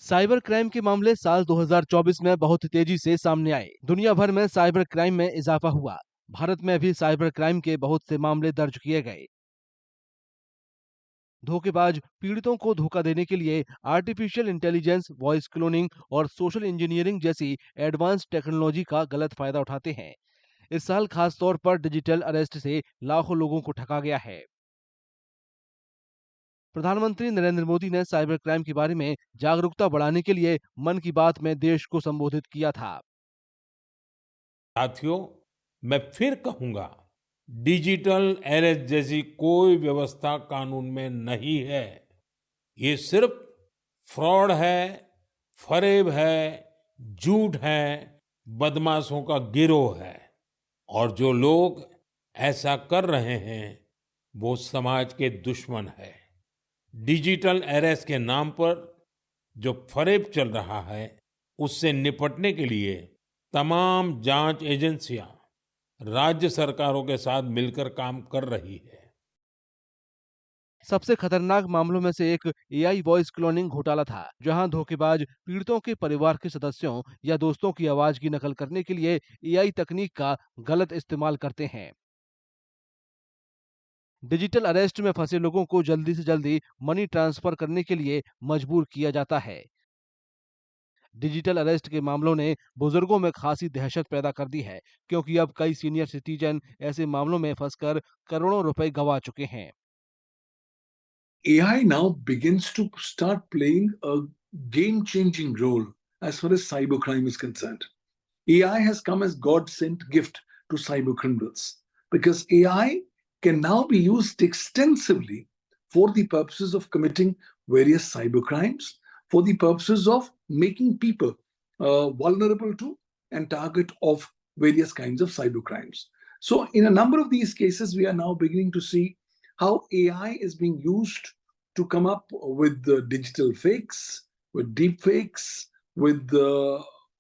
Cyber crime के मामले साल 2024 में बहुत तेजी से सामने आए। दुनिया भर में साइबर क्राइम में इजाफा हुआ। भारत में भी साइबर क्राइम के बहुत से मामले दर्ज किए गए। धोखेबाज पीड़ितों को धोखा देने के लिए आर्टिफिशियल इंटेलिजेंस, वॉइस क्लोनिंग और सोशल इंजीनियरिंग जैसी एडवांस टेक्नोलॉजी का गलत फायदा उठाते हैं। इस साल खास तौर पर डिजिटल अरेस्ट से लाखों लोगों को ठगा गया है। प्रधानमंत्री नरेंद्र मोदी ने साइबर क्राइम के बारे में जागरूकता बढ़ाने के लिए मन की बात में देश को संबोधित किया था। साथियों, मैं फिर कहूंगा, डिजिटल अरेस्ट जैसी कोई व्यवस्था कानून में नहीं है। ये सिर्फ फ्रॉड है, फरेब है, झूठ है, बदमाशों का गिरोह है। और जो लोग ऐसा कर रहे हैं वो समाज के दुश्मन है। डिजिटल अरेस्ट के नाम पर जो फरेब चल रहा है उससे निपटने के लिए तमाम जांच एजेंसियां राज्य सरकारों के साथ मिलकर काम कर रही है। सबसे खतरनाक मामलों में से एक एआई वॉइस क्लोनिंग घोटाला था, जहां धोखेबाज पीड़ितों के परिवार के सदस्यों या दोस्तों की आवाज की नकल करने के लिए एआई तकनीक का गलत इस्तेमाल करते हैं। डिजिटल अरेस्ट में फंसे लोगों को जल्दी से जल्दी मनी ट्रांसफर करने के लिए मजबूर किया जाता है। डिजिटल अरेस्ट के मामलों ने बुजुर्गों में खासी दहशत पैदा कर दी है, क्योंकि अब कई सीनियर सिटीजन ऐसे मामलों में फंसकर करोड़ों रुपए गंवा चुके हैं। AI now begins to start playing a game changing role as far as cybercrime is concerned. AI has come as God sent gift to cyber criminals because AI can now be used extensively for the purposes of committing various cyber crimes, for the purposes of making people vulnerable to and target of various kinds of cyber crimes. So, in a number of these cases, we are now beginning to see how AI is being used to come up with the digital fakes, with deep fakes, with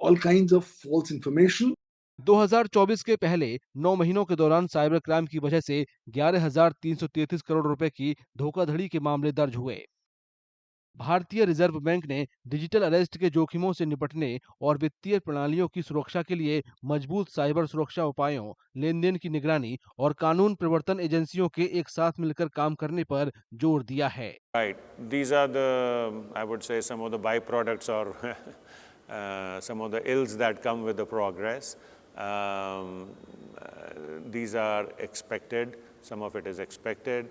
all kinds of false information. 2024 के पहले 9 महीनों के दौरान cyber crime की वजह से 11,333 करोड़ रुपए की धोखाधड़ी के मामले दर्ज हुए। भारतीय रिजर्व बैंक ने डिजिटल अरेस्ट के जोखिमों से निपटने और वित्तीय प्रणालियों की सुरक्षा के लिए मजबूत साइबर सुरक्षा उपायों, लेन-देन की निगरानी और कानून प्रवर्तन एजेंसियों के एक साथ मिलकर काम करने पर जोर दिया है। Right. These are the, I would say, some of the byproducts or some of the ills that come with the progress. These are expected. Some of it is expected.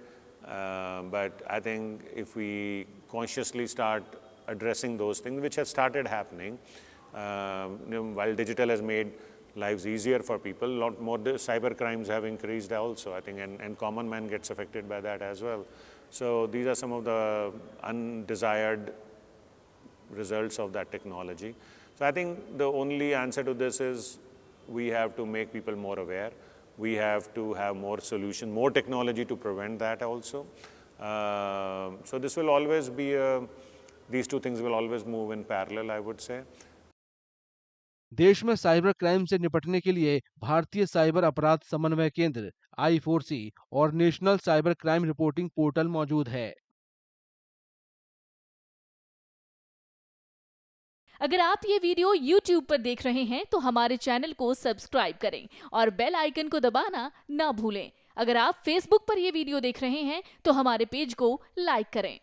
But I think if we consciously start addressing those things, which have started happening, while digital has made lives easier for people, a lot more cyber crimes have increased also, I think, and common man gets affected by that as well. So these are some of the undesired results of that technology. So I think the only answer to this is we have to make people more aware. We have to have more solution, more technology to prevent that also. So this will always be, these two things will always move in parallel, I would say. देश में cyber crime से निपटने के लिए भारतीय cyber अपराध समन्वय केंद्र I4C और national cyber crime reporting portal मौजूद है। अगर आप ये वीडियो YouTube पर देख रहे हैं तो हमारे चैनल को सब्सक्राइब करें और बेल आइकन को दबाना ना भूलें। अगर आप Facebook पर ये वीडियो देख रहे हैं तो हमारे पेज को लाइक करें।